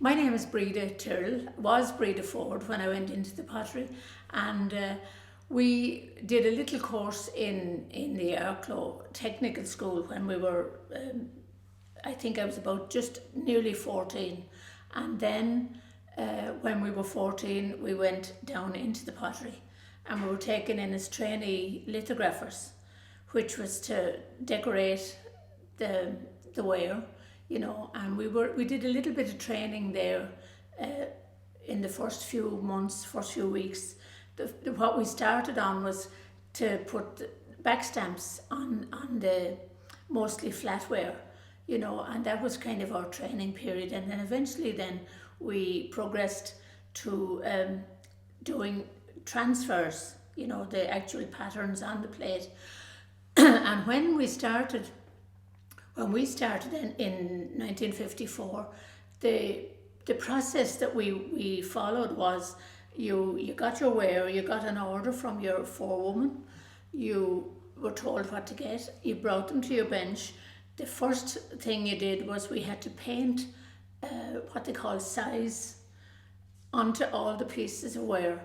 My name is Breda Tyrrell, was Breda Forde when I went into the pottery, and we did a little course in the Arklow Technical School when we were, I think I was about just nearly 14, and then when we were 14 we went down into the pottery and we were taken in as trainee lithographers, which was to decorate the ware, you know, and we did a little bit of training there in the first few months, first few weeks. What we started on was to put back stamps on the mostly flatware, you know, and that was kind of our training period. And then eventually then we progressed to doing transfers, you know, the actual patterns on the plate. And when we started in 1954, the process that we followed was you got your ware, you got an order from your forewoman, you were told what to get, you brought them to your bench. The first thing you did was we had to paint what they call size onto all the pieces of ware,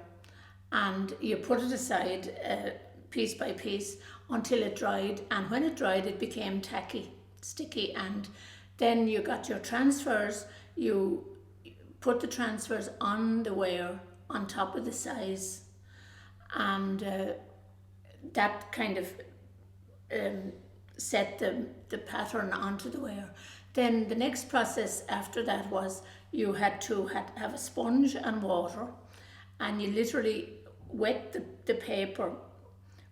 and you put it aside piece by piece until it dried, and when it dried it became tacky, sticky, and then you got your transfers. You put the transfers on the ware on top of the size, and that kind of set the pattern onto the ware. Then the next process after that was you had to have a sponge and water, and you literally wet the paper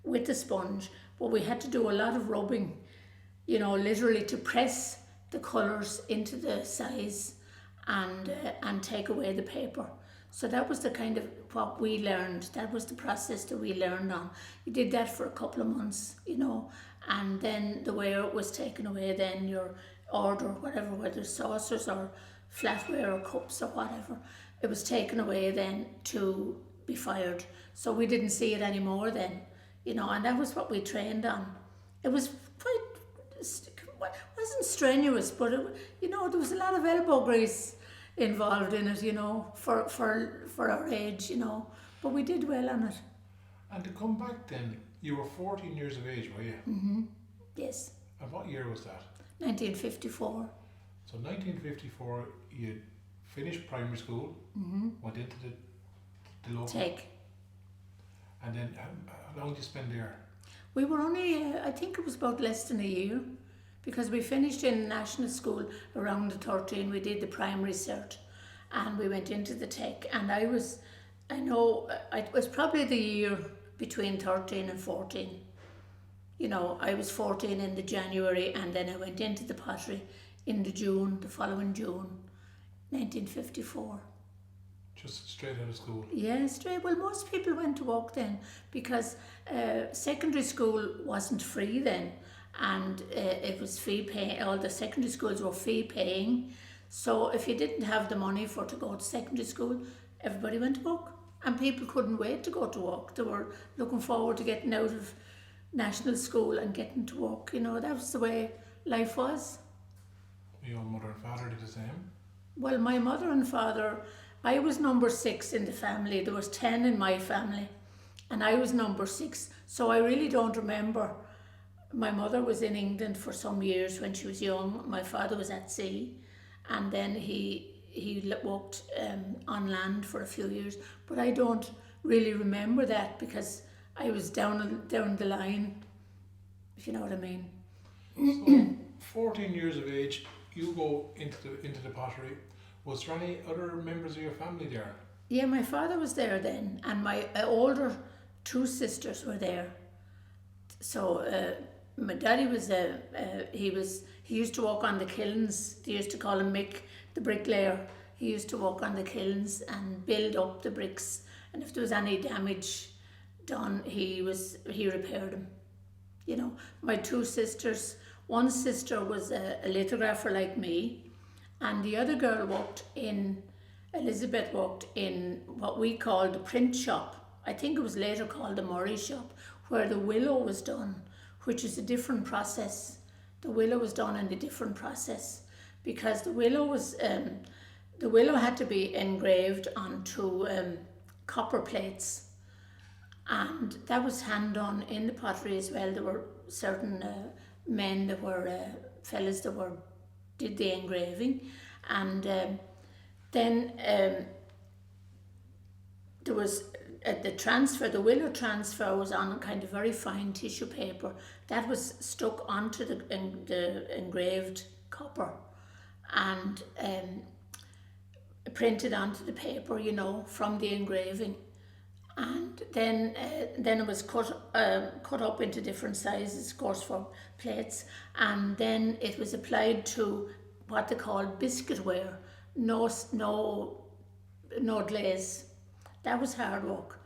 with the sponge, but we had to do a lot of rubbing, you know, literally to press the colours into the size and take away the paper. So that was the kind of what we learned. That was the process that we learned on. We did that for a couple of months, you know, and then the ware was taken away. Then your order, whatever, whether saucers or flatware or cups or whatever, it was taken away then to be fired. So we didn't see it anymore then, you know, and that was what we trained on. It was wasn't strenuous, but it, you know, there was a lot of elbow grease involved in it, you know, for our age, you know, but we did well on it. And to come back then, you were 14 years of age, were you? Mm-hmm. Yes. And what year was that? 1954. So 1954, you finished primary school, went into the local... Tech. And then how long did you spend there? We were only, I think it was about less than a year, because we finished in national school around the 13. We did the primary cert and we went into the tech, and it was probably the year between 13 and 14. You know, I was 14 in the January, and then I went into the pottery in the following June, 1954. Just straight out of school? Yeah, straight. Well, most people went to work then, because secondary school wasn't free then, and it was fee paying. All the secondary schools were fee paying. So if you didn't have the money to go to secondary school, everybody went to work, and people couldn't wait to go to work. They were looking forward to getting out of national school and getting to work. You know, that was the way life was. Your mother and father did the same? Well, my mother and father, I was number 6 in the family. There was 10 in my family, and I was number 6. So I really don't remember. My mother was in England for some years when she was young. My father was at sea, and then he worked on land for a few years. But I don't really remember that, because I was down the line, if you know what I mean. So 14 years of age, you go into the pottery. Was there any other members of your family there? Yeah, my father was there then, and my older 2 sisters were there. So my daddy was he used to work on the kilns. They used to call him Mick, the bricklayer. He used to work on the kilns and build up the bricks, and if there was any damage done, he repaired them. You know, my 2 sisters, one sister was a lithographer like me, and the other girl Elizabeth worked in what we called the print shop. I think it was later called the Murray shop, where the willow was done, which is a different process. The willow was done in a different process, because the willow was the willow had to be engraved onto copper plates, and that was hand done in the pottery as well. There were certain men that were fellas that were did the engraving, and then there was the willow transfer was on a kind of very fine tissue paper that was stuck onto the engraved copper, and printed onto the paper, from the engraving, and then it was cut up into different sizes, of course, for plates, and then it was applied to what they called biscuit ware. No glaze. That was hard work,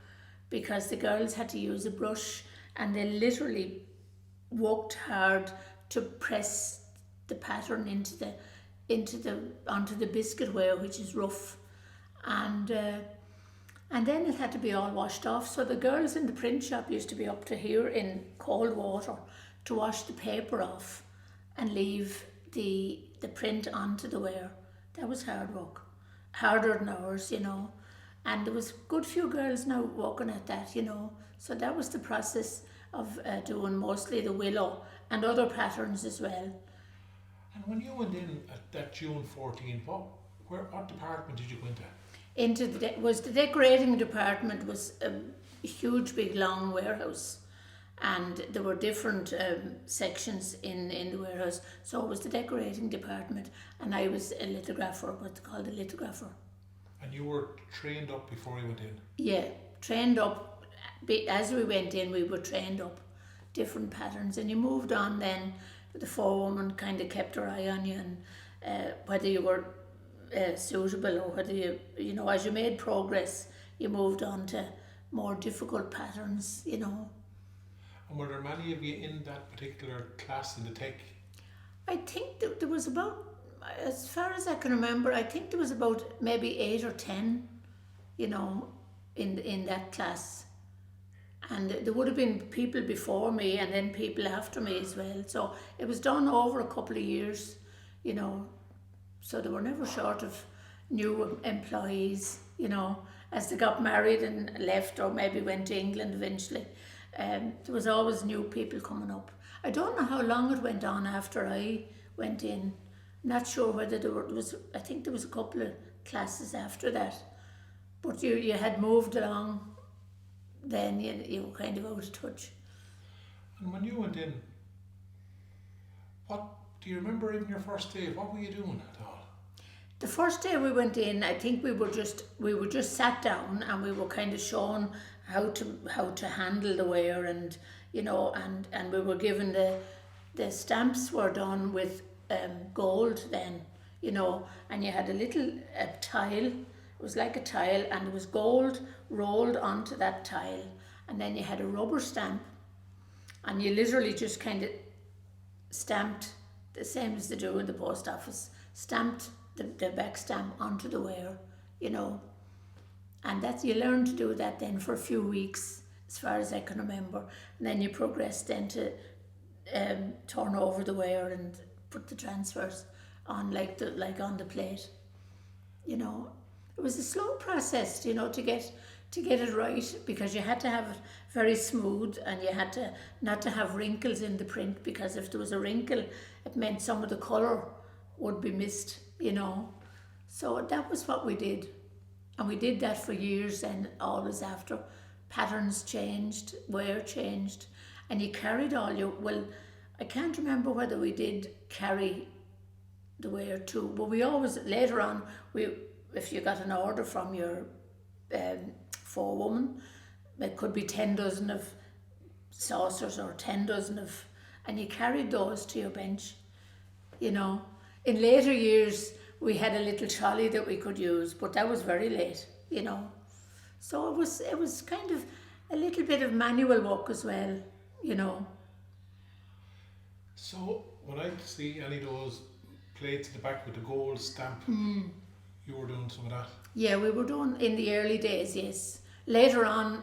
because the girls had to use a brush, and they literally worked hard to press the pattern onto the biscuit ware, which is rough, and then it had to be all washed off. So the girls in the print shop used to be up to here in cold water to wash the paper off and leave the print onto the ware. That was hard work, harder than ours, and there was a good few girls now working at that, so that was the process of doing mostly the willow and other patterns as well. And when you went in at that June 14, what department did you go into? The decorating department was a huge big long warehouse, and there were different sections in the warehouse. So it was the decorating department, and I was a lithographer, what's called a lithographer. And you were trained up before you went in? Yeah, trained up. As we went in, we were trained up different patterns, and you moved on then. The forewoman kind of kept her eye on you, and whether you were suitable, or whether you as you made progress, you moved on to more difficult patterns, And were there many of you in that particular class in the tech? I think there was about, as far as I can remember, I think there was about maybe 8 or 10, in that class. And there would have been people before me and then people after me as well. So it was done over a couple of years, so they were never short of new employees, as they got married and left, or maybe went to England eventually. There was always new people coming up. I don't know how long it went on after I went in. I'm not sure whether I think there was a couple of classes after that. But you had moved along, then you were kind of out of touch. And when you went in, do you remember even your first day? What were you doing at all? The first day we went in, I think we were just sat down, and we were kind of shown how to handle the ware, and and we were given the stamps were done with gold then, and you had a little tile. It was like a tile, and it was gold rolled onto that tile, and then you had a rubber stamp, and you literally just kind of stamped, the same as they do in the post office, stamped the back stamp onto the ware, and you learned to do that then for a few weeks, as far as I can remember, and then you progressed then to turn over the ware and put the transfers on like on the plate, It was a slow process, to get it right, because you had to have it very smooth, and you had to not to have wrinkles in the print, because if there was a wrinkle, it meant some of the colour would be missed, So that was what we did, and we did that for years, and always after. Patterns changed, ware changed, and you carried I can't remember whether we did carry the ware too, but we always, later on, if you got an order from your forewoman, it could be 10 dozen of saucers or 10 dozen of, and you carried those to your bench, In later years, we had a little trolley that we could use, but that was very late, So it was kind of a little bit of manual work as well, So when I see any of those plates at the back with the gold stamp, you were doing some of that? Yeah, we were doing in the early days, yes. Later on,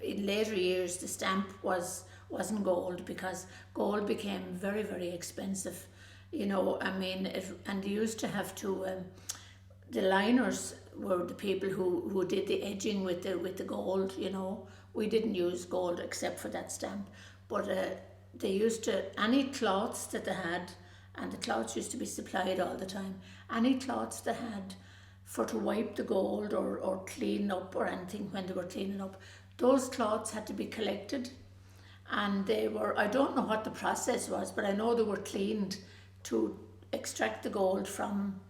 in later years, the stamp wasn't gold, because gold became very, very expensive. And they used to have to, the liners were the people who did the edging with the gold. You know, we didn't use gold except for that stamp, but they used to, any cloths that they had, and the cloths used to be supplied all the time. Any cloths they had for to wipe the gold or clean up or anything when they were cleaning up, those cloths had to be collected, and they were, I don't know what the process was, but I know they were cleaned to extract the gold from,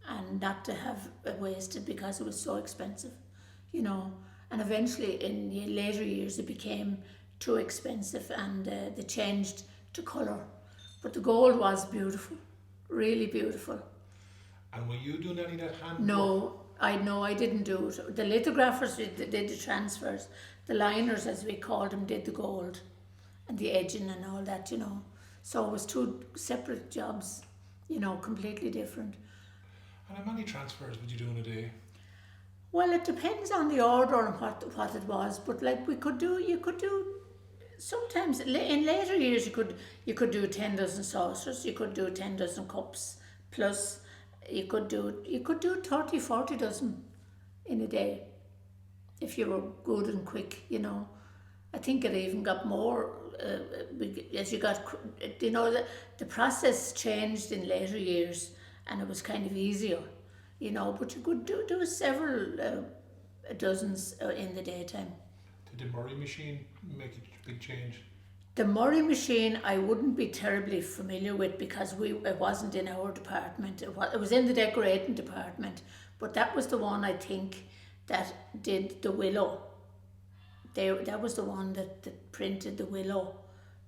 and not to have it wasted because it was so expensive, you know. And eventually in the later years it became too expensive, and they changed to colour. But the gold was beautiful, really beautiful. And were you doing any of that hand work? No, I didn't do it. The lithographers did the transfers. The liners, as we called them, did the gold and the edging and all that, you know. So it was two separate jobs, you know, completely different. And how many transfers would you do in a day? Well, it depends on the order and what it was, but like you could do sometimes in later years you could do 10 dozen saucers, you could do 10 dozen cups, plus you could do 30, 40 dozen in a day if you were good and quick, you know. I think it even got more as you got, you know, the process changed in later years, and it was kind of easier, you know, but you could do several dozens in the daytime. Did the Murray machine make a big change? The Murray machine I wouldn't be terribly familiar with because it wasn't in our department. It was in the decorating department, but that was the one I think that did the willow. That was the one that printed the willow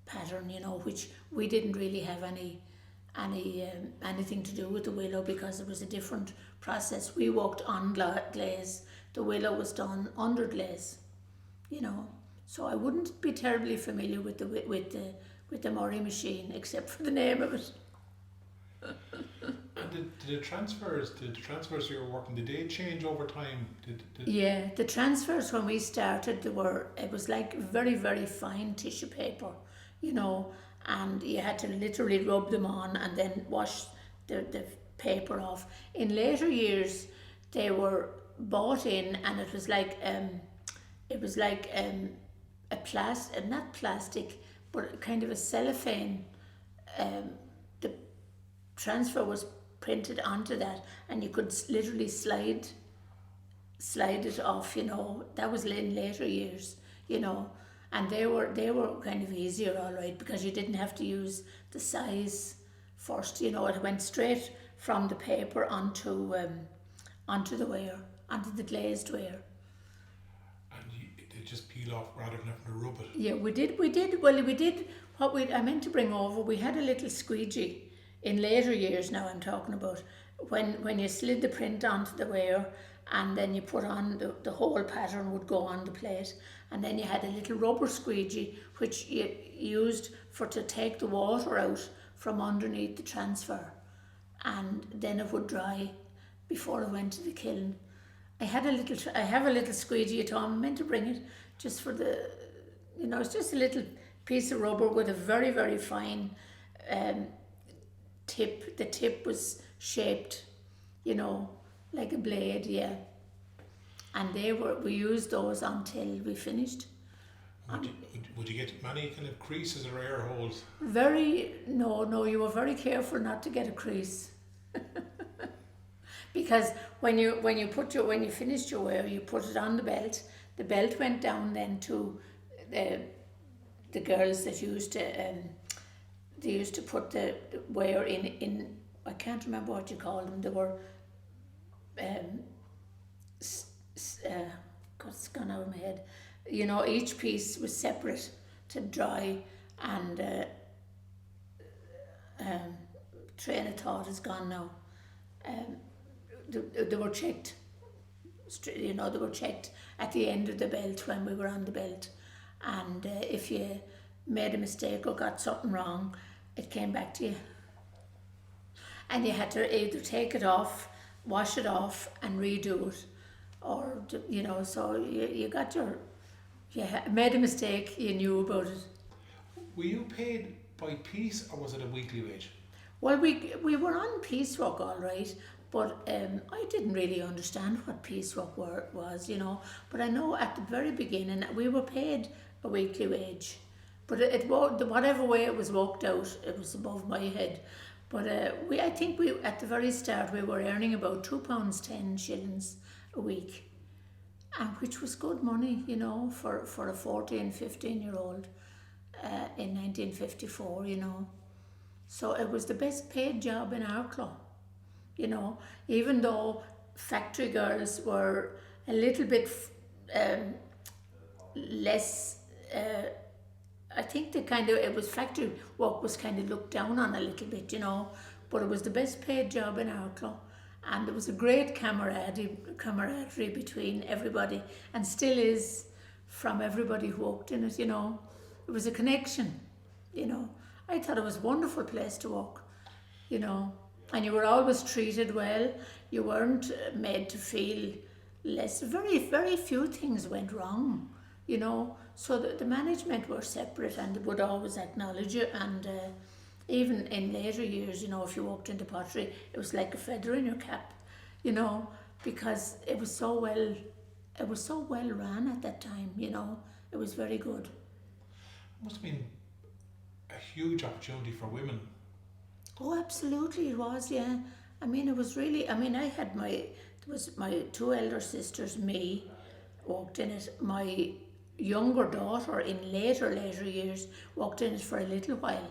pattern, you know, which we didn't really have anything to do with the willow because it was a different process. We worked on glaze. The willow was done under glaze, you know. So I wouldn't be terribly familiar with the Murray machine except for the name of it. And did the transfers you were working, did they change over time? Yeah, the transfers when we started, it was like very, very fine tissue paper, you know, and you had to literally rub them on and then wash the paper off. In later years, they were bought in, and it was like not plastic, but kind of a cellophane. The transfer was printed onto that, and you could literally slide it off, you know. That was in later years, you know, and they were kind of easier, all right, because you didn't have to use the size first, you know. It went straight from the paper onto the ware, onto the glazed ware. They just peel off rather than having to rub it. Yeah, we did. Well, we did what I meant to bring over. We had a little squeegee in later years. Now I'm talking about when you slid the print onto the ware, and then you put on the whole pattern would go on the plate, and then you had a little rubber squeegee which you used to take the water out from underneath the transfer, and then it would dry before it went to the kiln. I have a little squeegee at home. I meant to bring it just for the, you know, it's just a little piece of rubber with a very, very fine tip. The tip was shaped, you know, like a blade, yeah. And we used those until we finished. Would you get many kind of creases or air holes? No, you were very careful not to get a crease. Because when you finished your wear, you put it on the belt. The belt went down then to the girls that used to put the wear in. I can't remember what you call them. They were it's gone out of my head. You know, each piece was separate to dry, and train of thought is gone now. They were checked, you know, they were checked at the end of the belt when we were on the belt, and if you made a mistake or got something wrong, it came back to you, and you had to either take it off, wash it off and redo it, or, you know, so you made a mistake, you knew about it. Were you paid by piece or was it a weekly wage? Well, we were on piecework, all right, But I didn't really understand what piecework was, you know. But I know at the very beginning we were paid a weekly wage. But whatever way it was worked out, it was above my head. But I think we at the very start we were earning about £2.10 a week, and which was good money, you know, for a 14, 15-year-old in 1954, you know. So it was the best paid job in Arklow, you know, even though factory girls were a little bit less. I think it was factory work was kind of looked down on a little bit, you know, but it was the best paid job in Arklow, and there was a great camaraderie between everybody, and still is, from everybody who worked in it, you know. It was a connection, you know. I thought it was a wonderful place to work, you know, and you were always treated well. You weren't made to feel less. Very, very few things went wrong, you know. So the management were separate and would always acknowledge you. And even in later years, you know, if you walked into pottery, it was like a feather in your cap, you know, because it was so well ran at that time, you know. It was very good. It must have been a huge opportunity for women. Oh, absolutely, it was, yeah. I mean, it was really, I mean, there was my two elder sisters, me, worked in it. My younger daughter in later years worked in it for a little while,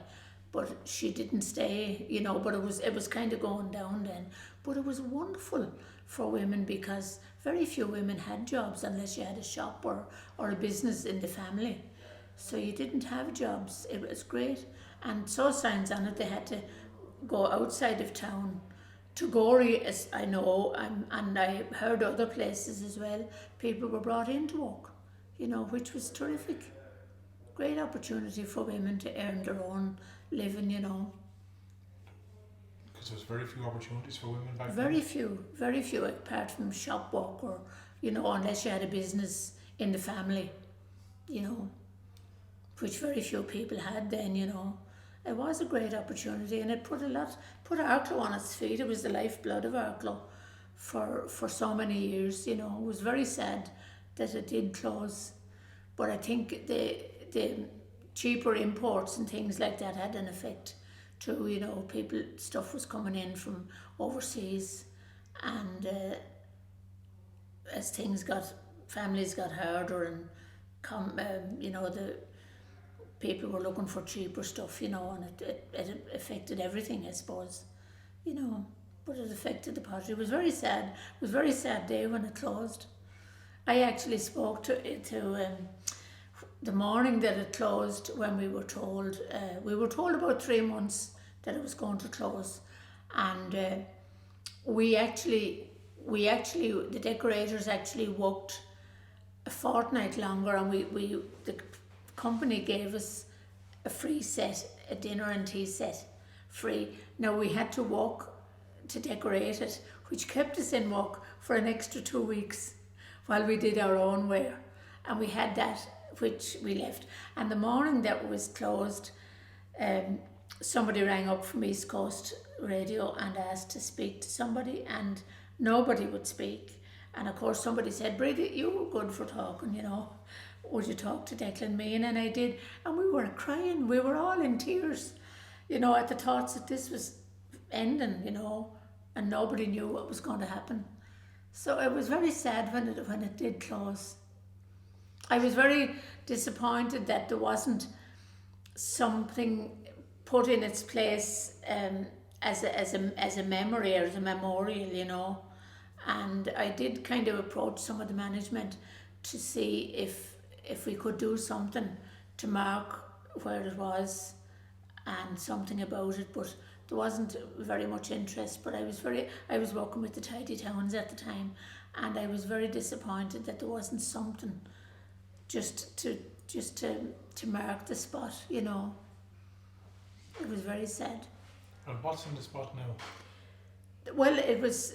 but she didn't stay, you know. But it was kind of going down then. But it was wonderful for women because very few women had jobs unless you had a shop or a business in the family. So you didn't have jobs. It was great. And so signs on it, they had to go outside of town. To Gorey, as I know, and I heard other places as well, people were brought in to work, you know, which was terrific. Great opportunity for women to earn their own living, you know. Because there was very few opportunities for women back then. Very few, apart from shop work or, you know, unless you had a business in the family, you know, which very few people had then, you know. It was a great opportunity, and it put Arklow on its feet. It was the lifeblood of Arklow for so many years, you know. It was very sad that it did close, but I think the cheaper imports and things like that had an effect too, you know. Stuff was coming in from overseas, and as families got harder, and you know, the people were looking for cheaper stuff, you know, and it affected everything, I suppose, you know. But it affected the pottery. It was very sad. It was a very sad day when it closed. I actually spoke to the morning that it closed, when we were told about 3 months that it was going to close, and the decorators actually worked a fortnight longer, and the company gave us a free set, a dinner and tea set, free. Now we had to work to decorate it, which kept us in work for an extra 2 weeks while we did our own wear, and we had that, which we left. And the morning that it was closed, somebody rang up from East Coast Radio and asked to speak to somebody, and nobody would speak. And of course somebody said, "Breda, you were good for talking, you know. Would you talk to Declan Meehan?" And I did, and we were crying. We were all in tears, you know, at the thoughts that this was ending, you know, and nobody knew what was going to happen. So it was very sad when it did close. I was very disappointed that there wasn't something put in its place as a memory or as a memorial, you know. And I did kind of approach some of the management to see if we could do something to mark where it was and something about it, but there wasn't very much interest. But I was working with the Tidy Towns at the time, and I was very disappointed that there wasn't something just to mark the spot, you know. It was very sad. And what's in the spot now? Well, it was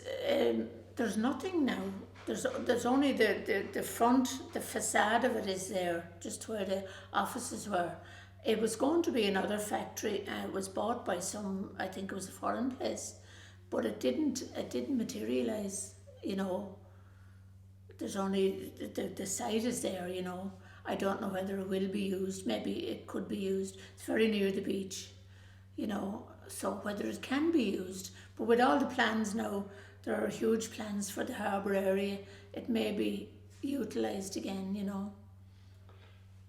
there's nothing now. There's only the front, the facade of it is there, just where the offices were. It was going to be another factory, and it was bought by I think it was a foreign place, but it didn't materialise, you know. There's only, the site is there, you know. I don't know whether it will be used, maybe it could be used. It's very near the beach, you know, so whether it can be used. But with all the plans now, there are huge plans for the harbour area, it may be utilised again, you know.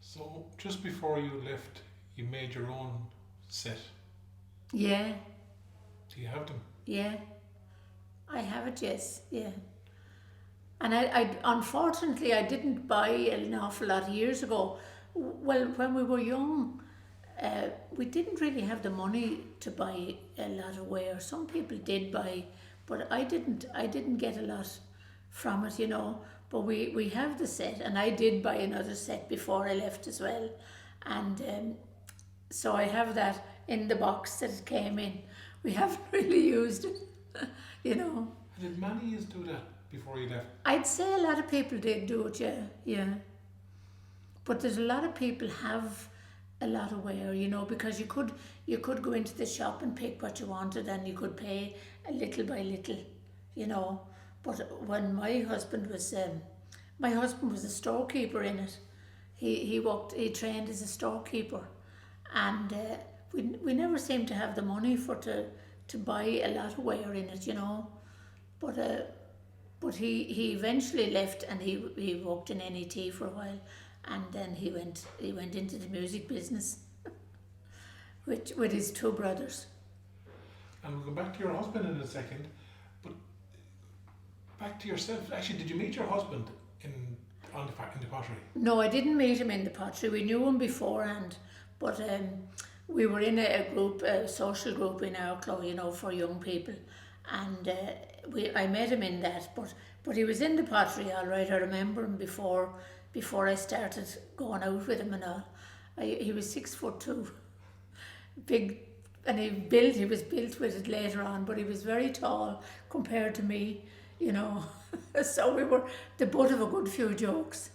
So just before you left, you made your own set. Yeah, Do you have them? yeah, I have it, yes, yeah. And I unfortunately I didn't buy an awful lot years ago. Well, when we were young, we didn't really have the money to buy a lot of wear. Some people did buy, but I didn't. I didn't get a lot from it, you know. But we have the set, and I did buy another set before I left as well, and so I have that in the box that it came in. We haven't really used it, you know. Did many years do that before you left? I'd say a lot of people did do it, yeah, yeah. But there's a lot of people have a lot of wear, you know, because you could go into the shop and pick what you wanted, and you could pay a little by little, you know. But when my husband was a storekeeper in it. He trained as a storekeeper, and we never seemed to have the money to buy a lot of wear in it, you know. But he eventually left, and he worked in NET for a while, and then he went into the music business, with his two brothers. And we'll go back to your husband in a second, but back to yourself. Actually, did you meet your husband in the pottery? No, I didn't meet him in the pottery. We knew him beforehand, but we were in a social group in Arklow, you know, for young people, and I met him in that. But he was in the pottery, all right. I remember him before I started going out with him and all. He was 6'2", big, and he was built with it later on, but he was very tall compared to me, you know. So we were the butt of a good few jokes,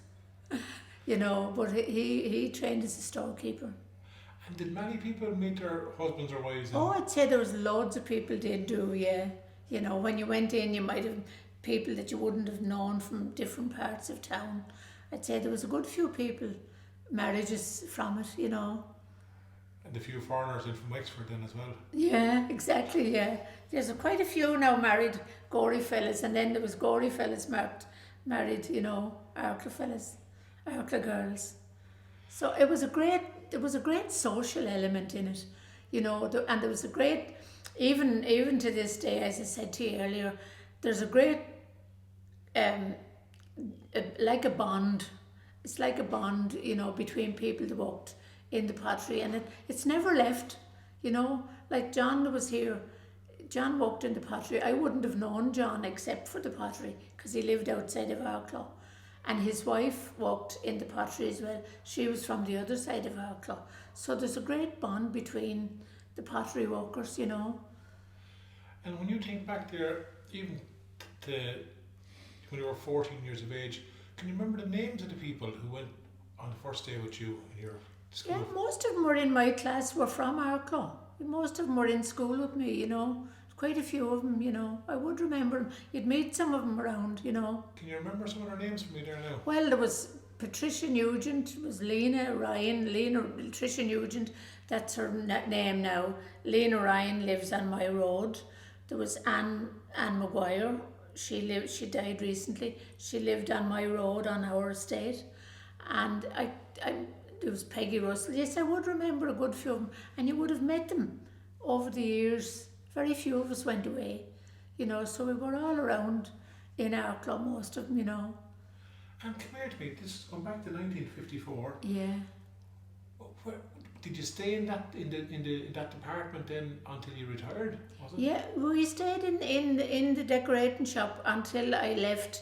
you know. But he trained as a storekeeper. And did many people meet their husbands or wives? Oh, I'd say there was loads of people did do, yeah. You know, when you went in, you might have people that you wouldn't have known from different parts of town. I'd say there was a good few people, marriages from it, you know. And a few foreigners in from Wexford then as well. Yeah, exactly, yeah. There's quite a few now married Gory fellas, and then there was Gory fellas married, you know, Arklow fellas, Arklow girls. So it was there was a great social element in it, you know, and there was a great, even to this day, as I said to you earlier, there's a great, like a bond. It's like a bond, you know, between people that worked in the pottery, and it's never left, you know. Like John was here, John worked in the pottery. I wouldn't have known John except for the pottery, because he lived outside of Arklow, and his wife worked in the pottery as well. She was from the other side of Arklow, so there's a great bond between the pottery workers, you know. And when you think back there, even to when you were 14 years of age, can you remember the names of the people who went on the first day with you in your school? Yeah, most of them were in my class, were from Arklow. Most of them were in school with me, you know. Quite a few of them, you know. I would remember them. You'd meet some of them around, you know. Can you remember some of their names for me there now? Well, there was Patricia Nugent, there was Lena Patricia Nugent, that's her name now. Lena Ryan lives on my road. There was Anne Maguire. She died recently. She lived on my road on our estate. And there was Peggy Russell. Yes, I would remember a good few of them. And you would have met them over the years. Very few of us went away, you know, so we were all around in Arklow, most of them, you know. And come here to me, this is going back to 1954. Yeah. Where, did you stay in that department then until you retired? Was it? Yeah, we stayed in the decorating shop until I left.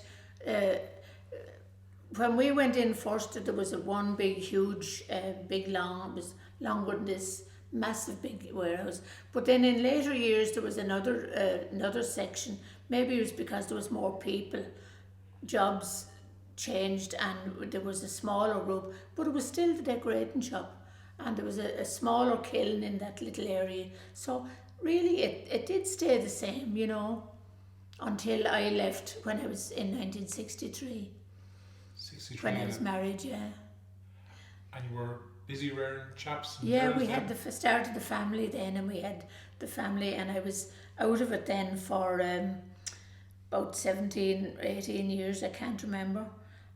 When we went in first, there was one big, huge, it was longer than this, massive big warehouse. But then in later years, there was another section. Maybe it was because there was more people. Jobs changed, and there was a smaller group, but it was still the decorating shop. And there was a smaller kiln in that little area. So really it did stay the same, you know, until I left when I was in 1963, 63. when I was married, yeah. And you were busy rearing chaps and Yeah, girls we then? had started the family then, and we had the family, and I was out of it then for about 17, 18 years, I can't remember.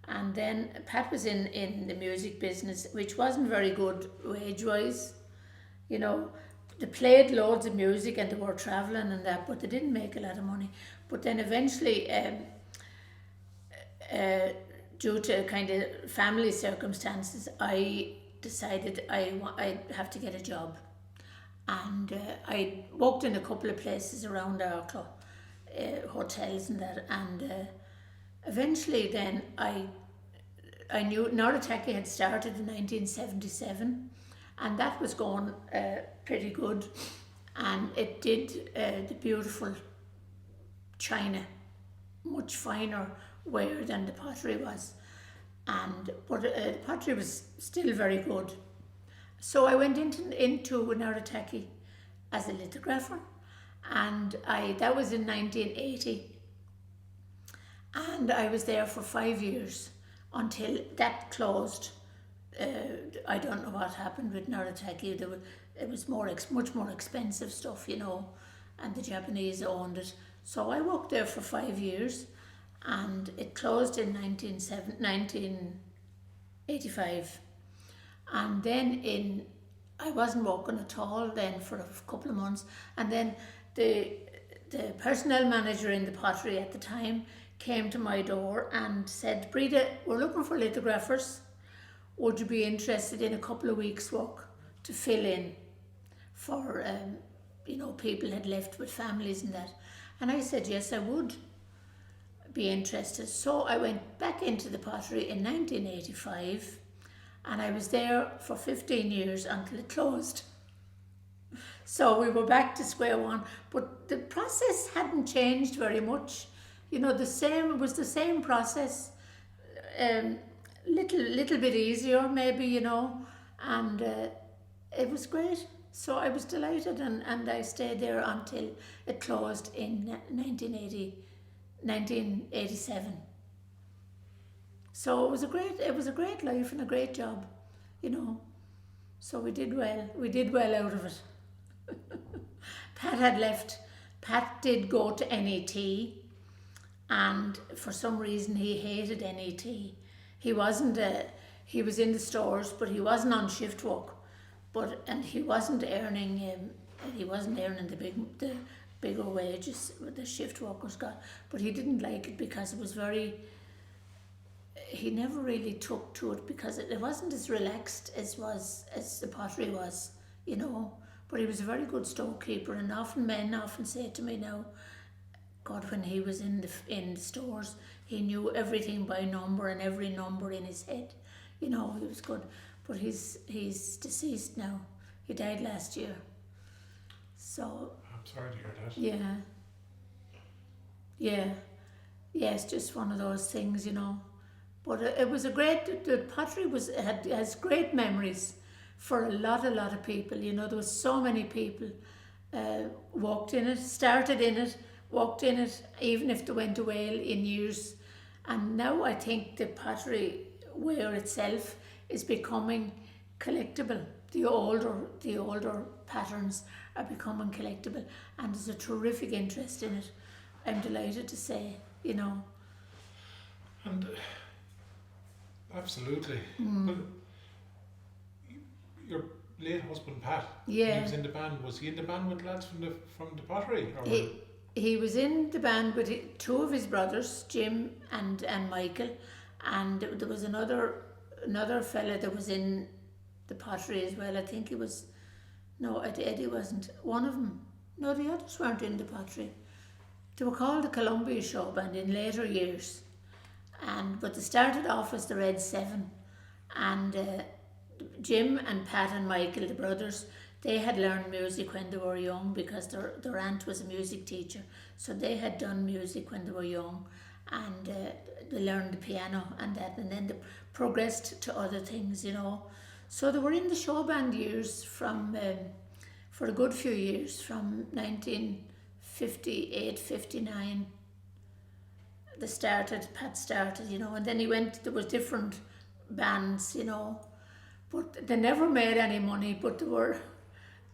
And then Pat was in the music business, which wasn't very good wage-wise. You know, they played loads of music and they were travelling and that, but they didn't make a lot of money. But then eventually, due to kind of family circumstances, I decided I'd have to get a job. And I worked in a couple of places around Arklow, hotels and that. And eventually then I knew Noritaki had started in 1977, and that was going pretty good. And it did the beautiful china, much finer ware than the pottery was. But the pottery was still very good. So I went into Noritaki as a lithographer, and that was in 1980. And I was there for 5 years until that closed. I don't know what happened with Noritaki. It was much more expensive stuff, you know, and the Japanese owned it. So I worked there for 5 years, and it closed in 1985. And then I wasn't working at all then for a couple of months, and then the personnel manager in the pottery at the time came to my door and said, Breda, we're looking for lithographers. Would you be interested in a couple of weeks' work to fill in for, you know, people had left with families and that? And I said, yes, I would be interested. So I went back into the pottery in 1985, and I was there for 15 years until it closed. So we were back to square one, but the process hadn't changed very much. You know, it was the same process, little bit easier maybe, you know, and it was great. So I was delighted, and I stayed there until it closed in 1987. So it was a great life and a great job, you know. So we did well out of it. Pat had left. Pat did go to NET, and for some reason he hated NET. He wasn't. He was in the stores, but he wasn't on shift work. And he wasn't earning. He wasn't earning the bigger wages the shift workers got. But he didn't like it because it was very. He never really took to it because it wasn't as relaxed as the pottery was, you know. But he was a very good storekeeper, and men often say to me now, God, when he was in the stores, he knew everything by number and every number in his head. You know, he was good. But he's deceased now. He died last year. So I'm sorry to hear that. Yeah, it's just one of those things, you know. But it was the pottery has great memories for a lot of people. You know, there was so many people walked in it, started in it, walked in it, even if they went away in years. And now I think the pottery ware itself is becoming collectible. The older patterns are becoming collectible, and there's a terrific interest in it. I'm delighted to say, you know. And absolutely. But your late husband Pat, Yeah. he was in the band. Was he in the band with lads from the pottery? Or He was in the band with two of his brothers, Jim and Michael, and there was another fella that was in the pottery as well. I think he was. No, Eddie wasn't. One of them. No, the others weren't in the pottery. They were called the Columbia Show Band in later years, but they started off as the Red Seven, and Jim and Pat and Michael, the brothers, they had learned music when they were young because their aunt was a music teacher, so they had done music when they were young, and they learned the piano and then they progressed to other things, you know. So they were in the show band years from for a good few years, from 1958, 59. Pat started, and then he went, there was different bands, but they never made any money, but they were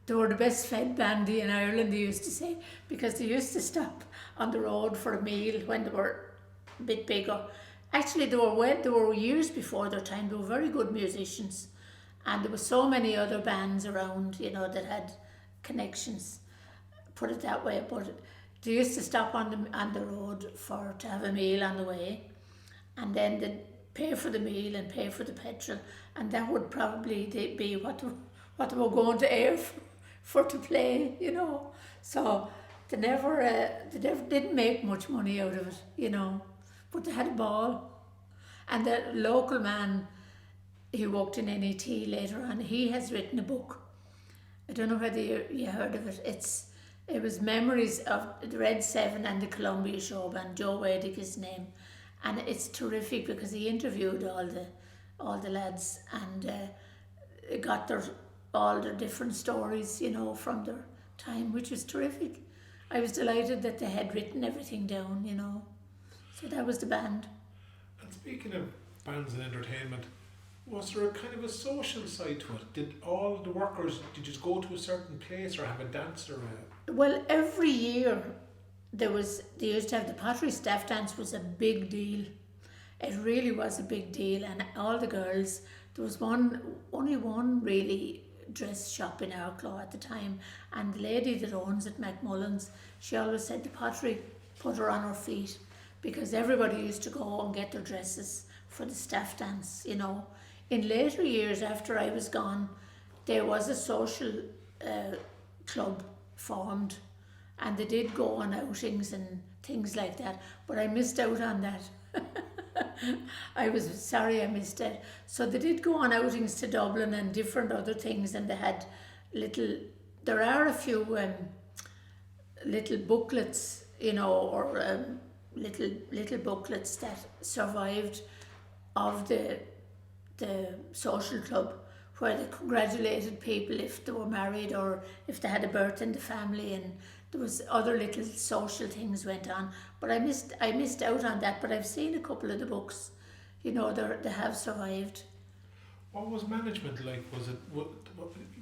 the best fed bandy in Ireland, they used to say, because they used to stop on the road for a meal when they were a bit bigger. Actually, they were years before their time. They were very good musicians, and there were so many other bands around, that had connections, put it that way. But they used to stop on the road to have a meal on the way, and then they'd pay for the meal and pay for the petrol, and that would probably be what they were going to air for to play, So they never didn't make much money out of it, but they had a ball. And the local man who worked in NET later on, he has written a book. I don't know whether you heard of it. It was memories of the Red Seven and the Columbia Show band. Joe Wadick is his name, and it's terrific because he interviewed all the lads and got all their different stories, from their time, which was terrific. I was delighted that they had written everything down, So that was the band. And speaking of bands and entertainment, was there a kind of a social side to it? Did all the workers, did you just go to a certain place or have a dance or a... Well, every year they used to have the pottery staff dance. Was a big deal. It really was a big deal, and all the girls, there was only one really dress shop in Arklow at the time, and the lady that owns it, McMullen's, she always said the pottery put her on her feet, because everybody used to go and get their dresses for the staff dance, In later years, after I was gone, there was a social club formed, and they did go on outings and things like that, but I missed out on that. I was sorry I missed it. So they did go on outings to Dublin and different other things, and they had there are a few little booklets, or little booklets that survived of the social club, where they congratulated people if they were married or if they had a birth in the family, and there was other little social things went on. But I missed out on that. But I've seen a couple of the books, they have survived. What was management like? Was it?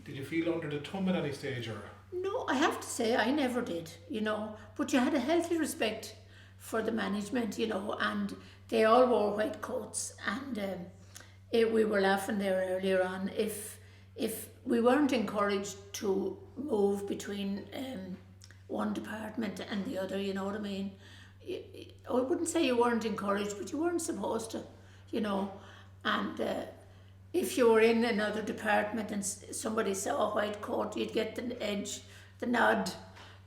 Did you feel under the thumb at any stage, or? No, I have to say I never did. But you had a healthy respect for the management, and they all wore white coats, and we were laughing there earlier on. If we weren't encouraged to move between one department and the other, you know what I mean? I wouldn't say you weren't encouraged, but you weren't supposed to, and if you were in another department and somebody saw a white coat, you'd get the nod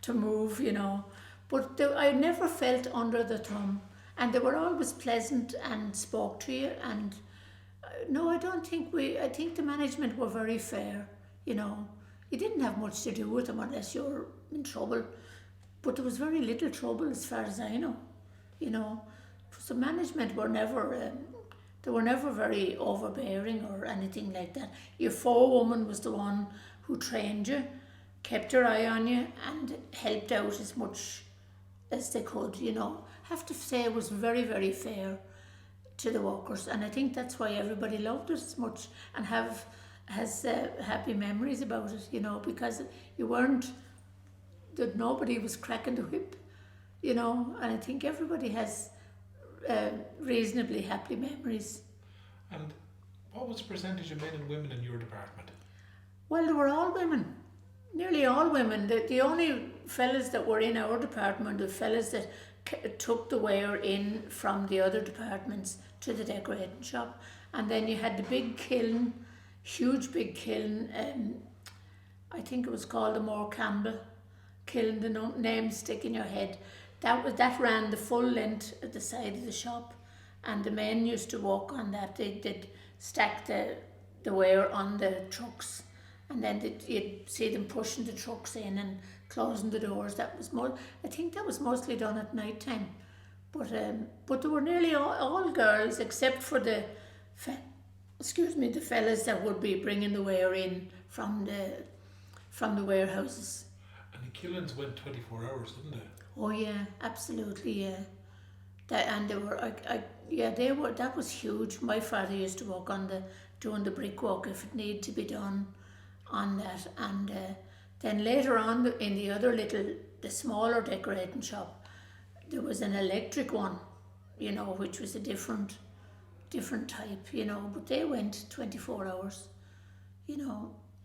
to move, But I never felt under the thumb, and they were always pleasant and spoke to you. And no, I think the management were very fair, You didn't have much to do with them unless you were in trouble, but there was very little trouble as far as I know, So management were never, they were never very overbearing or anything like that. Your forewoman was the one who trained you, kept her eye on you, and helped out as much as they could, Have to say it was very, very fair to the workers, and I think that's why everybody loved it as much and has happy memories about it, because nobody was cracking the whip, and I think everybody has reasonably happy memories. And what was the percentage of men and women in your department? Well, they were all women, nearly all women. The only fellas that were in our department, the fellas that took the ware in from the other departments to the decorating shop, and then you had the big kiln, huge big kiln, I think it was called the Moore Campbell kiln, the name stick in your head. That ran the full length at the side of the shop, and the men used to walk on that. They'd stack the ware on the trucks, and then you'd see them pushing the trucks in and closing the doors. I think that was mostly done at night time, but they were nearly all girls except for the fellas that would be bringing the ware in from from the warehouses. And the killings went 24 hours, didn't they? Oh yeah, absolutely, yeah. And they were, they were. That was huge. My father used to work on doing the brickwork if it needed to be done on that. And then later on in the smaller decorating shop, there was an electric one, which was a different type, but they went 24 hours,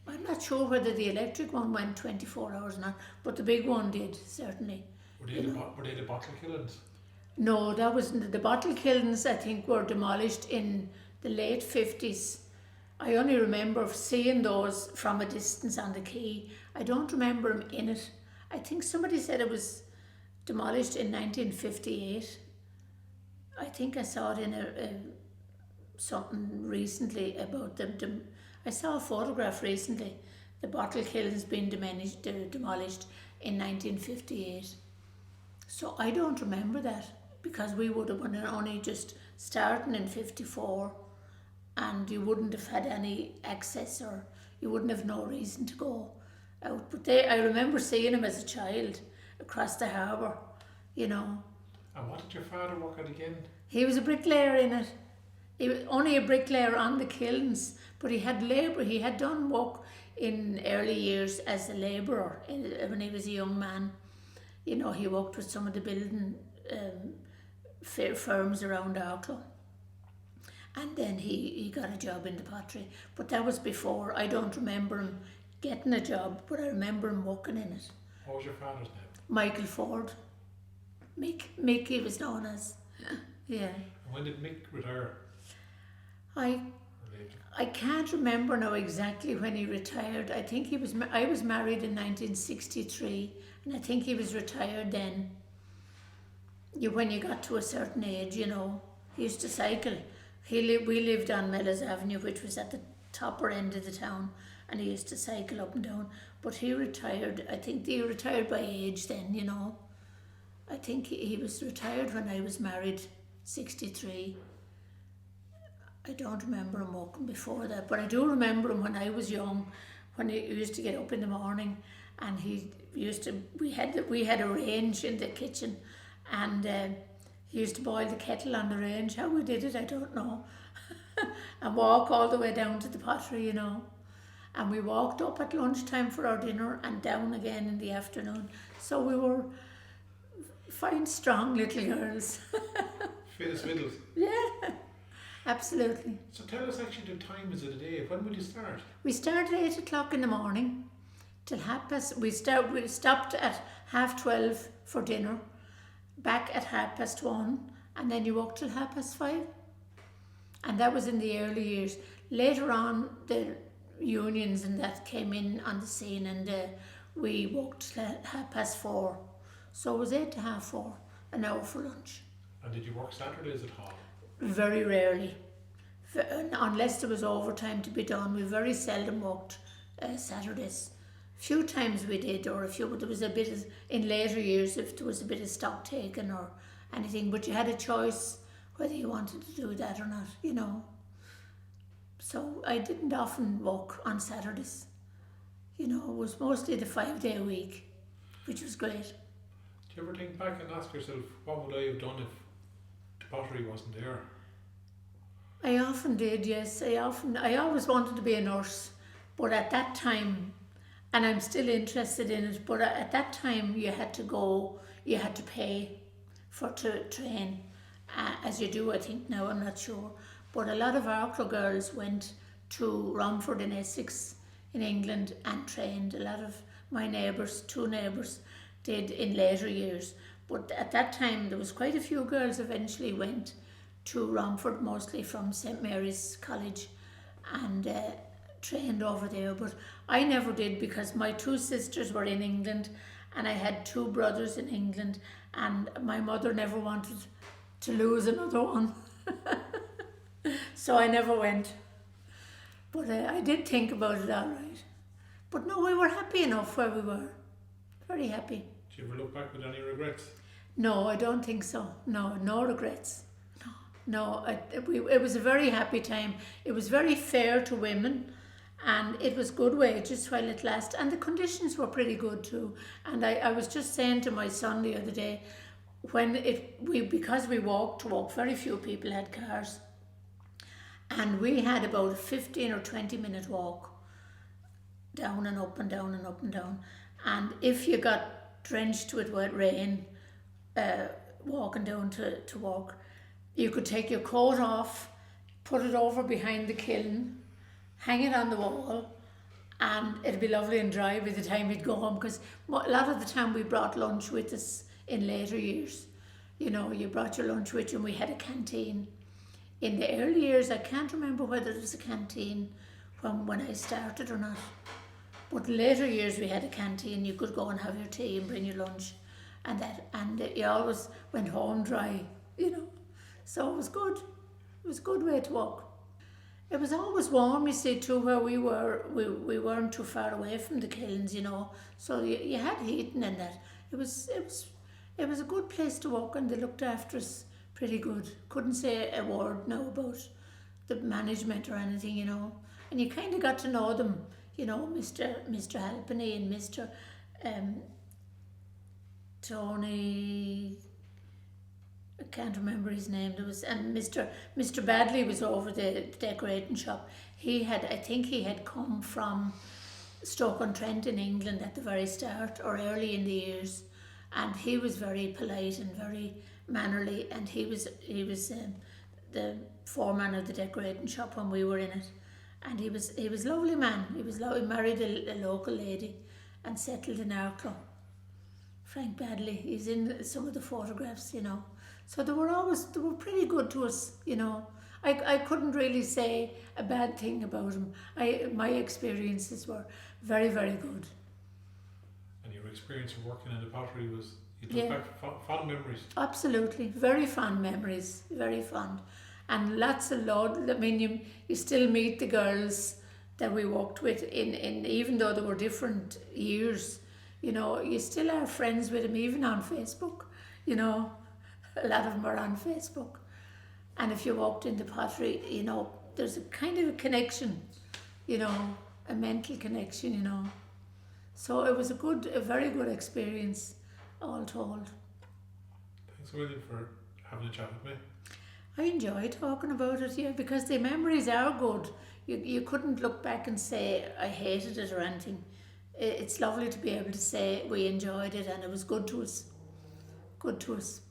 I'm not sure whether the electric one went 24 hours or not, but the big one did, certainly. Were they the bottle killings? No, that was the bottle kilns. I think were demolished in the late 50s. I only remember seeing those from a distance on the quay. I don't remember them in it. I think somebody said it was demolished in 1958. I think I saw it in something recently about them. I saw a photograph recently. The bottle kilns being demolished in 1958. So I don't remember that, because we would have been only just starting in 54, and you wouldn't have had any access, or you wouldn't have no reason to go out. But I remember seeing him as a child across the harbour, And what did your father work at again? He was a bricklayer in it. He was only a bricklayer on the kilns, but he had labour. He had done work in early years as a labourer when he was a young man. He worked with some of the building firms around Arklow. And then he got a job in the pottery. But that was before. I don't remember him getting a job, but I remember him working in it. What was your father's name? Michael Forde. Mick he was known as. Yeah. And when did Mick retire? I can't remember now exactly when he retired. I think I was married in 1963, and I think he was retired then. When you got to a certain age, he used to cycle. We lived on Mellors Avenue, which was at the topper end of the town, and he used to cycle up and down. But he retired. I think he retired by age then. I think he was retired when I was married, 63. I don't remember him working before that, but I do remember him when I was young, when he used to get up in the morning, and we had a range in the kitchen, and he used to boil the kettle on the range. How we did it, I don't know. And walk all the way down to the pottery, And we walked up at lunchtime for our dinner and down again in the afternoon. So we were fine, strong little girls. Fit as fiddles. Yeah. Absolutely. So tell us actually the times of the day. When will you start? We start at 8 o'clock in the morning till 12:30. We stopped at 12:30 for dinner, back at 1:30, and then you walk till 5:30. And that was in the early years. Later on, the unions and that came in on the scene, and we walked till 4:30. So it was 8 to 4:30, an hour for lunch. And did you work Saturdays at all? Very rarely, unless there was overtime to be done. We very seldom worked Saturdays. Few times we did, or there was a bit of, in later years, if there was a bit of stock taken or anything, but you had a choice whether you wanted to do that or not, So I didn't often work on Saturdays. It was mostly the 5-day week, which was great. Do you ever think back and ask yourself, what would I have done if the pottery wasn't there? I often did, yes. I always wanted to be a nurse, but at that time, and I'm still interested in it, but at that time you had to pay to train, as you do I think now, I'm not sure. But a lot of Arklow girls went to Romford in Essex in England and trained. A lot of my two neighbours did in later years. But at that time there was quite a few girls eventually went to Romford, mostly from St Mary's College, and trained over there. But I never did, because my 2 sisters were in England and I had 2 brothers in England, and my mother never wanted to lose another one. So I never went. But I did think about it all right. But no, we were happy enough where we were. Very happy. Do you ever look back with any regrets? No, I don't think so. No regrets. No, it was a very happy time. It was very fair to women, and it was good wages while it lasted, and the conditions were pretty good too. And I was just saying to my son the other day, because we walked to work, very few people had cars, and we had about a 15 or 20 minute walk down and up and down and up and down. And if you got drenched with wet rain walking down to work, you could take your coat off, put it over behind the kiln, hang it on the wall, and it'd be lovely and dry by the time we'd go home, because a lot of the time we brought lunch with us in later years. You know, you brought your lunch with you, and we had a canteen. In the early years, I can't remember whether there was a canteen from when I started or not. But later years, we had a canteen. You could go and have your tea and bring your lunch, and you always went home dry, you know. So it was good. It was a good way to walk. It was always warm, you see, too, where we were. We weren't too far away from the kilns, you know. So you had heating and that. It was a good place to walk, and they looked after us pretty good. Couldn't say a word now about the management or anything, you know. And you kind of got to know them, you know, Mr. Halpenny and Mr. Tony. I can't remember his name. There was, and Mr. Badley was over the decorating shop. I think he had come from Stoke-on-Trent in England at the very start or early in the years, and he was very polite and very mannerly, and he was the foreman of the decorating shop when we were in it, and he was a lovely man. He married a local lady and settled in Arklow. Frank Badley, he's in some of the photographs, you know. So they were pretty good to us, you know. I couldn't really say a bad thing about them. My experiences were very, very good. And your experience of working in the pottery you took back fond memories? Absolutely, very fond memories, very fond. And I mean, you still meet the girls that we worked with in even though they were different years, you know, you still are friends with them, even on Facebook, you know. A lot of them are on Facebook. And if you walked into pottery, you know, there's a kind of a connection, you know, a mental connection, you know. So it was a very good experience, all told. Thanks a million for having a chat with me. I enjoy talking about it, yeah, because the memories are good. You couldn't look back and say, I hated it or anything. It's lovely to be able to say we enjoyed it and it was good to us. Good to us.